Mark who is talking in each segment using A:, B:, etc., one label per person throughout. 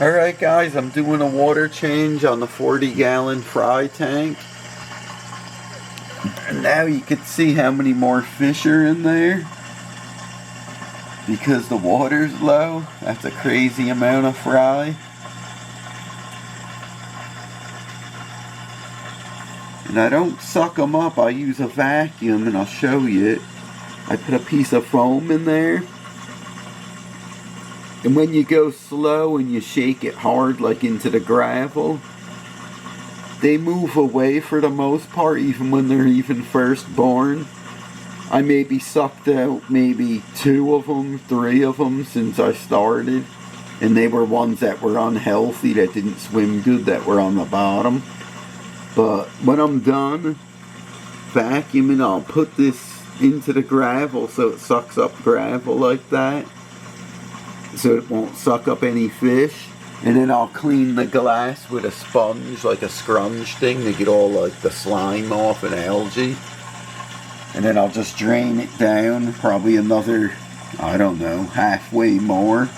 A: Alright guys, I'm doing a water change on the 40-gallon fry tank. And now you can see how many more fish are in there. Because the water's low, that's a crazy amount of fry. And I don't suck them up, I use a vacuum and I'll show you it. I put a piece of foam in there. And when you go slow and you shake it hard like into the gravel, they move away for the most part, even when they're even first born. I maybe sucked out maybe 2 of them, 3 of them since I started. And they were ones that were unhealthy, that didn't swim good, that were on the bottom. But when I'm done vacuuming, I'll put this into the gravel so it sucks up gravel like that, so it won't suck up any fish. And then I'll clean the glass with a sponge, like a scrunch thing, to get all like the slime off and algae. And then I'll just drain it down, probably another, I don't know, halfway more.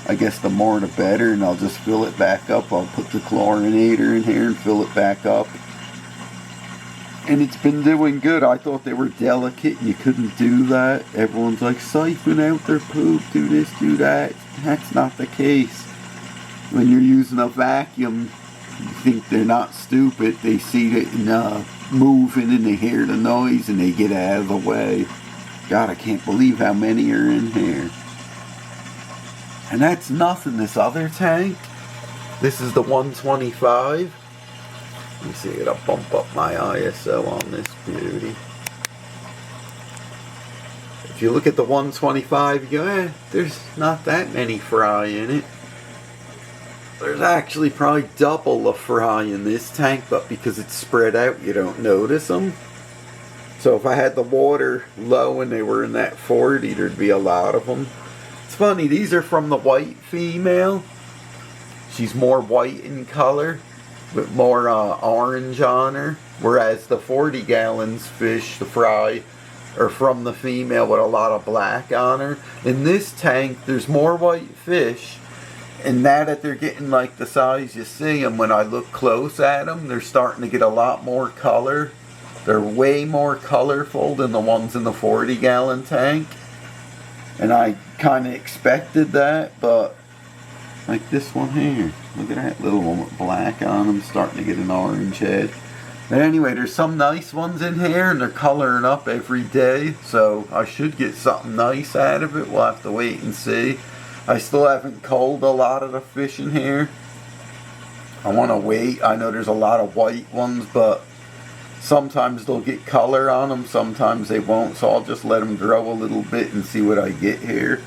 A: I guess the more the better, and I'll just fill it back up. I'll put the chlorinator in here and fill it back up. And it's been doing good. I thought they were delicate and you couldn't do that. Everyone's like, siphon out their poop, do this, do that. That's not the case. When you're using a vacuum, you think they're not stupid. They see it moving and they hear the noise and they get out of the way. God, I can't believe how many are in here. And that's nothing. This other tank, this is the 125. Let me see, I gotta bump up my ISO on this beauty. If you look at the 125, you go, there's not that many fry in it. There's actually probably double the fry in this tank, but because it's spread out, you don't notice them. So if I had the water low and they were in that 40, there'd be a lot of them. It's funny, these are from the white female. She's more white in color, with more orange on her, whereas the 40 gallons fish, the fry, are from the female with a lot of black on her. In this tank, there's more white fish, and now that they're getting like the size you see them, when I look close at them, they're starting to get a lot more color. They're way more colorful than the ones in the 40 gallon tank, and I kind of expected that, but like this one here. Look at that little one with black on them, starting to get an orange head. But anyway, there's some nice ones in here, and they're coloring up every day, so I should get something nice out of it. We'll have to wait and see. I still haven't culled a lot of the fish in here. I want to wait. I know there's a lot of white ones, but sometimes they'll get color on them, sometimes they won't, so I'll just let them grow a little bit and see what I get here.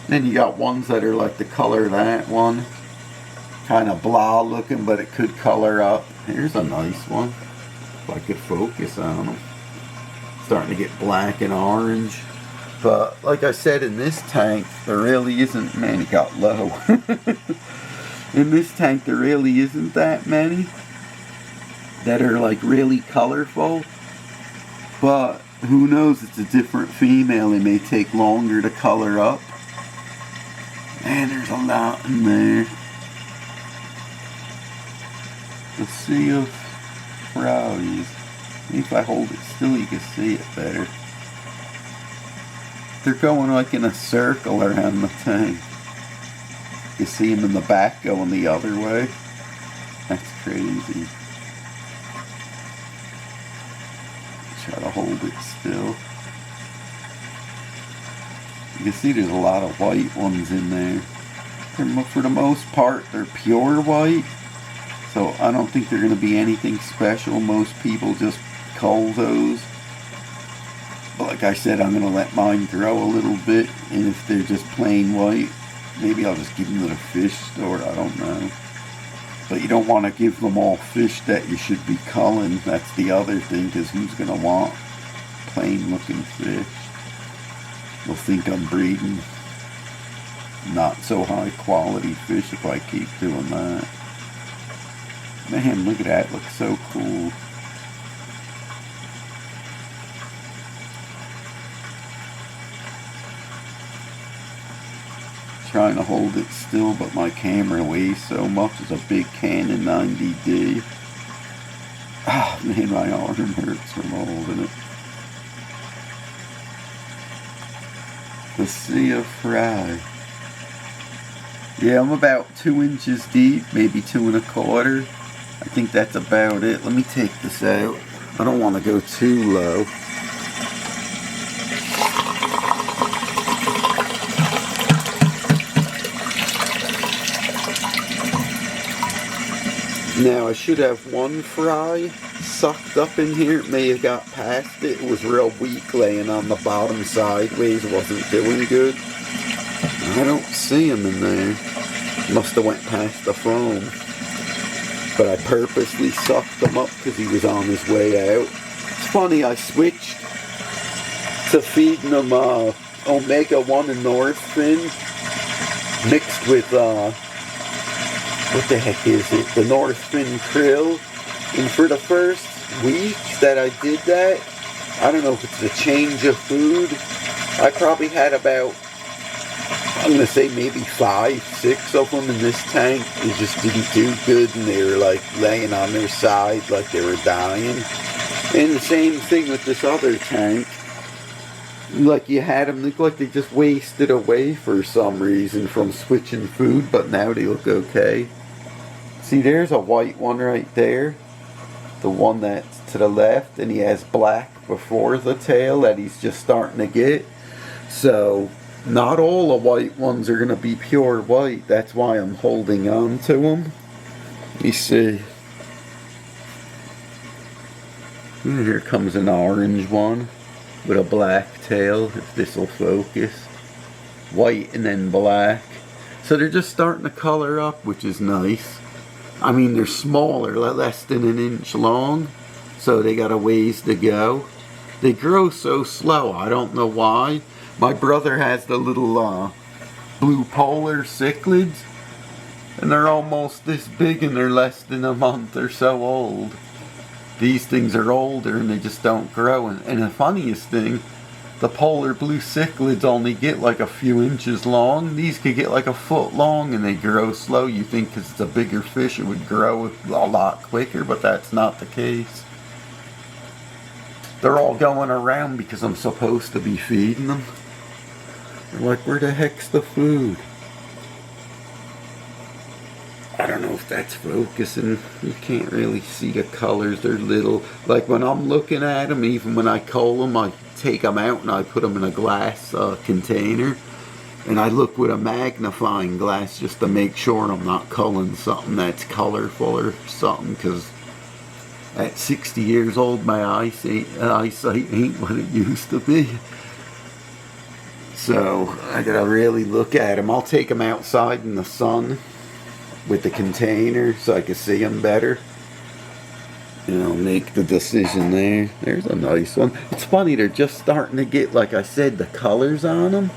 A: Then you got ones that are like the color of that one. Kind of blah looking, but it could color up. Here's a nice one. If I could focus on them. Starting to get black and orange. But like I said, in this tank, there really isn't, man, it got low. In this tank, there really isn't that many that are like really colorful. But who knows, it's a different female. It may take longer to color up. Man, there's a lot in there. A sea of fries. Maybe if I hold it still, you can see it better. They're going like in a circle around the tank. You see them in the back going the other way. That's crazy. Try to hold it still. You can see there's a lot of white ones in there. For the most part, they're pure white. So I don't think they're going to be anything special. Most people just cull those. But like I said, I'm going to let mine grow a little bit. And if they're just plain white, maybe I'll just give them to the fish store. I don't know. But you don't want to give them all fish that you should be culling. That's the other thing, because who's going to want plain looking fish? They'll think I'm breeding not so high quality fish if I keep doing that. Man, look at that. It looks so cool. trying to hold it still, but my camera weighs so much. It's a big Canon 90D. Ah, man, my arm hurts from holding it. The sea of fry. Yeah, I'm about 2 inches deep, maybe 2 1/4. I think that's about it. Let me take this out. I don't want to go too low. Now I should have one fry sucked up in here. It may have got past it. It was real weak laying on the bottom sideways. It wasn't doing good. I don't see him in there. Must have went past the foam. But I purposely sucked him up because he was on his way out. It's funny, I switched to feeding him Omega-1 and North Fin mixed with what the heck is it? The North Fin krill. And for the first week that I did that, I don't know if it's a change of food. I probably had about, I'm going to say maybe 5, 6 of them in this tank. They just didn't do good and they were like laying on their side like they were dying. And the same thing with this other tank. Like you had them look like they just wasted away for some reason from switching food, but now they look okay. See, there's a white one right there. The one that's to the left, and he has black before the tail that he's just starting to get. So, not all the white ones are going to be pure white. That's why I'm holding on to them. Let me see. And here comes an orange one with a black tail, if this will focus. White and then black. So they're just starting to color up, which is nice. I mean, they're smaller, less than 1 inch long, so they got a ways to go. They grow so slow, I don't know why. My brother has the little blue polar cichlids, and they're almost this big and they're less than a month or so old. These things are older and they just don't grow. And the funniest thing, the polar blue cichlids only get like a few inches long. These could get like 1 foot long and they grow slow. You think because it's a bigger fish it would grow a lot quicker, but that's not the case. They're all going around because I'm supposed to be feeding them. They're like, where the heck's the food? I don't know if that's focusing. You can't really see the colors. They're little. Like when I'm looking at them, even when I cull them, I take them out and I put them in a glass container. And I look with a magnifying glass just to make sure I'm not culling something that's colorful or something. Because at 60 years old, my eyesight ain't what it used to be. So I gotta really look at them. I'll take them outside in the sun with the container so I can see them better, and I'll make the decision there. There's a nice one. It's funny, they're just starting to get, like I said, the colors on them.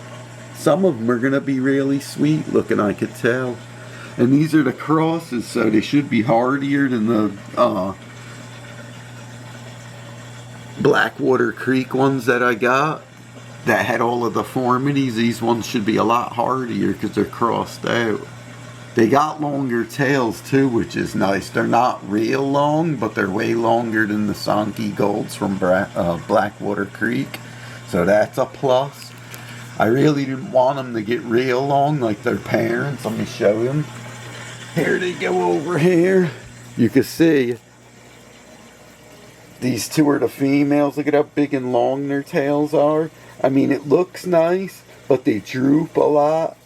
A: Some of them are going to be really sweet looking, I could tell. And these are the crosses, so they should be hardier than the Blackwater Creek ones that I got that had all the deformities. These ones should be a lot hardier because they're crossed out. They got longer tails too, which is nice. They're not real long, but they're way longer than the Shubunkin Golds from Blackwater Creek. So that's a plus. I really didn't want them to get real long like their parents. Let me show them. Here they go over here. You can see these two are the females. Look at how big and long their tails are. I mean, it looks nice, but they droop a lot.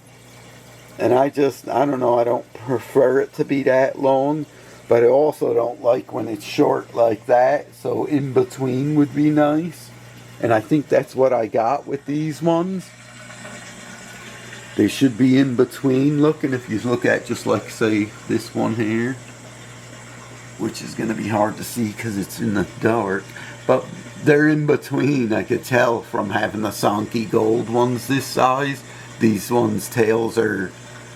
A: And I don't know, I don't prefer it to be that long, but I also don't like when it's short like that, so in between would be nice. And I think that's what I got with these ones. They should be in between looking. If you look at just like, say, this one here, which is going to be hard to see because it's in the dark, but they're in between. I could tell from having the Shubunkin Gold ones this size. These ones' tails are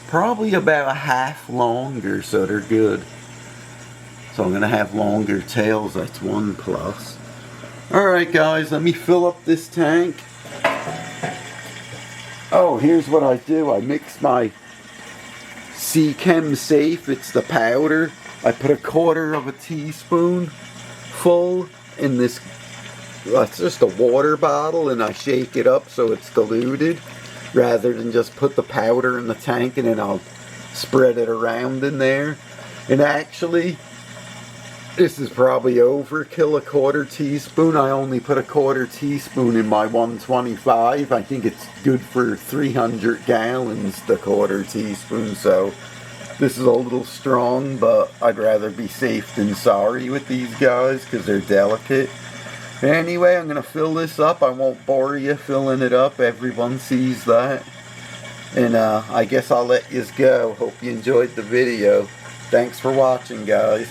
A: probably about a half longer, so they're good. So I'm going to have longer tails. That's one plus. Alright guys, let me fill up this tank. Oh, here's what I do. I mix my Chem Safe. It's the powder. I put a 1/4 of a teaspoon full in this. It's just a water bottle, and I shake it up so it's diluted, rather than just put the powder in the tank and then I'll spread it around in there. And actually, this is probably overkill, a 1/4 teaspoon. I only put a 1/4 teaspoon in my 125. I think it's good for 300 gallons, the 1/4 teaspoon. So this is a little strong, but I'd rather be safe than sorry with these guys because they're delicate. Anyway, I'm going to fill this up. I won't bore you filling it up. Everyone sees that. And I guess I'll let you go. Hope you enjoyed the video. Thanks for watching, guys.